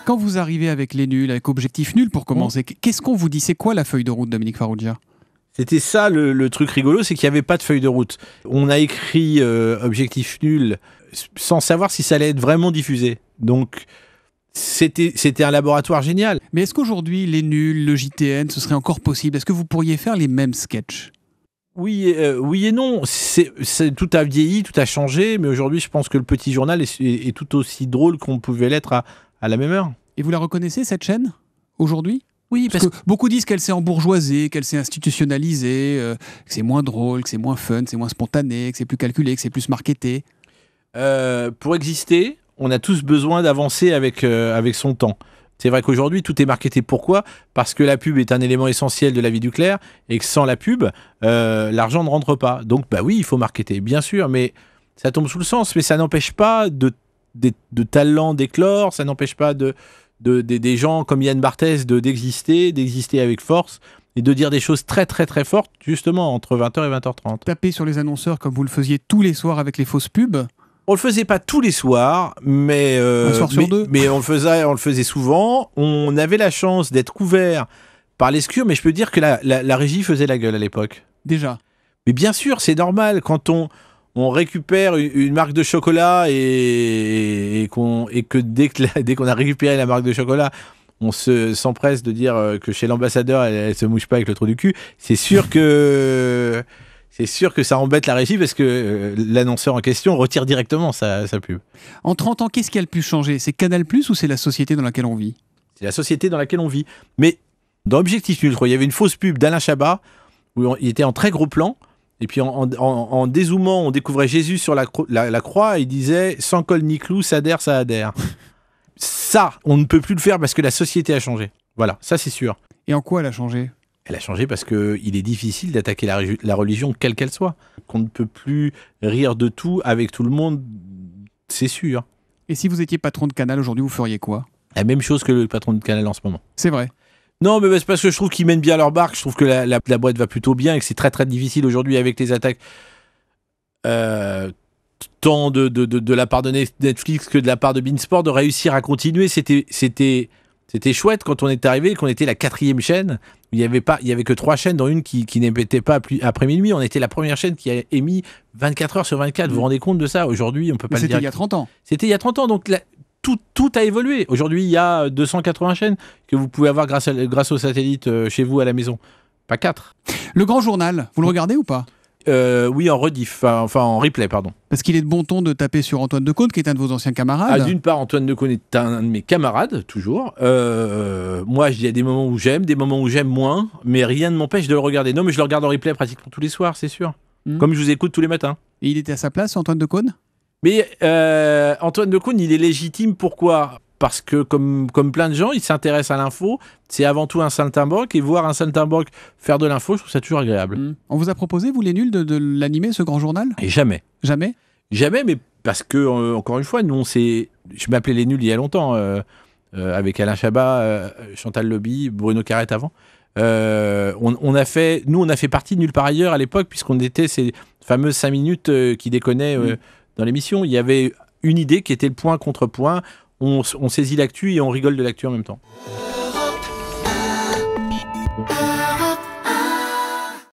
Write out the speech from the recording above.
Quand vous arrivez avec les nuls, avec Objectif Nul pour commencer, qu'est-ce qu'on vous dit? C'est quoi la feuille de route, Dominique Farrugia? C'était ça le truc rigolo, c'est qu'il n'y avait pas de feuille de route. On a écrit Objectif Nul sans savoir si ça allait être vraiment diffusé. Donc c'était un laboratoire génial. Mais est-ce qu'aujourd'hui, les nuls, le JTN, ce serait encore possible? Est-ce que vous pourriez faire les mêmes sketchs? Oui et non. Tout a vieilli, tout a changé, mais aujourd'hui, je pense que le petit journal est tout aussi drôle qu'on pouvait l'être à la même heure. Et vous la reconnaissez, cette chaîne, aujourd'hui? Oui, Parce que beaucoup disent qu'elle s'est embourgeoisée, qu'elle s'est institutionnalisée, que c'est moins drôle, que c'est moins fun, que c'est moins spontané, que c'est plus calculé, que c'est plus marketé. Pour exister, on a tous besoin d'avancer avec son temps. C'est vrai qu'aujourd'hui, tout est marketé. Pourquoi ? Parce que la pub est un élément essentiel de la vie du clerc et que sans la pub, l'argent ne rentre pas. Donc, bah oui, il faut marketer, bien sûr, mais ça tombe sous le sens. Mais ça n'empêche pas de talents d'éclore, ça n'empêche pas des gens comme Yann Barthès d'exister avec force et de dire des choses très très très fortes, justement, entre 20h et 20h30. Taper sur les annonceurs comme vous le faisiez tous les soirs avec les fausses pubs. On le faisait pas tous les soirs, mais un soir sur deux. Mais on le faisait souvent. On avait la chance d'être couvert par l'escure, mais je peux dire que la régie faisait la gueule à l'époque. Déjà. Mais bien sûr, c'est normal quand on récupère une marque de chocolat et que dès qu'on a récupéré la marque de chocolat, on s'empresse de dire que chez l'ambassadeur, elle se mouche pas avec le trou du cul. C'est sûr que ça embête la régie parce que l'annonceur en question retire directement sa pub. En 30 ans, qu'est-ce qui a le plus changé? C'est Canal+ ou c'est la société dans laquelle on vit? C'est la société dans laquelle on vit. Mais dans Objectif Nul, il y avait une fausse pub d'Alain Chabat où il était en très gros plan. Et puis en dézoomant, on découvrait Jésus sur la croix et il disait « Sans col ni clou, ça adhère, ça adhère ». Ça, on ne peut plus le faire parce que la société a changé. Voilà, ça c'est sûr. Et en quoi elle a changé? Elle a changé parce qu'il est difficile d'attaquer la religion, quelle qu'elle soit. Qu'on ne peut plus rire de tout avec tout le monde, c'est sûr. Et si vous étiez patron de Canal aujourd'hui, vous feriez quoi? La même chose que le patron de Canal en ce moment. C'est vrai. Non, mais c'est parce que je trouve qu'ils mènent bien leur barque. Je trouve que la boîte va plutôt bien et que c'est très très difficile aujourd'hui avec les attaques tant de la part de Netflix que de la part de Beansport de réussir à continuer. C'était chouette quand on est arrivé, qu'on était la 4e chaîne. Il y avait que 3 chaînes, dont une qui n'émettait pas après minuit. On était la première chaîne qui a émis 24 heures sur 24. Vous vous rendez compte de ça? Aujourd'hui, on peut pas le dire. C'était il y a 30 ans. C'était il y a 30 ans, donc tout a évolué. Aujourd'hui, il y a 280 chaînes que vous pouvez avoir grâce au satellite chez vous à la maison. Pas 4. Le Grand Journal, vous le regardez ou pas? Oui, en rediff, enfin en replay, pardon. Parce qu'il est de bon ton de taper sur Antoine Decaune, qui est un de vos anciens camarades. D'une part, Antoine Decaune est un de mes camarades, toujours. Moi, il y a des moments où j'aime, des moments où j'aime moins, mais rien ne m'empêche de le regarder. Non, mais je le regarde en replay pratiquement tous les soirs, c'est sûr. Comme je vous écoute tous les matins. Et il était à sa place, Antoine Decaune? Mais Antoine Decaune, il est légitime, pourquoi ? Parce que, comme plein de gens, il s'intéresse à l'info. C'est avant tout un saltimbanque. Et voir un saltimbanque faire de l'info, je trouve ça toujours agréable. On vous a proposé, vous les nuls, de l'animer, ce Grand Journal? Et jamais. Jamais? Jamais, mais parce que, encore une fois, nous, je m'appelais les nuls il y a longtemps, avec Alain Chabat, Chantal Lobby, Bruno Carrette avant. On a fait partie de Nulle part ailleurs à l'époque, puisqu'on était ces fameuses 5 minutes qui déconnaient dans l'émission. Il y avait une idée qui était le point contre point. On saisit l'actu et on rigole de l'actu en même temps.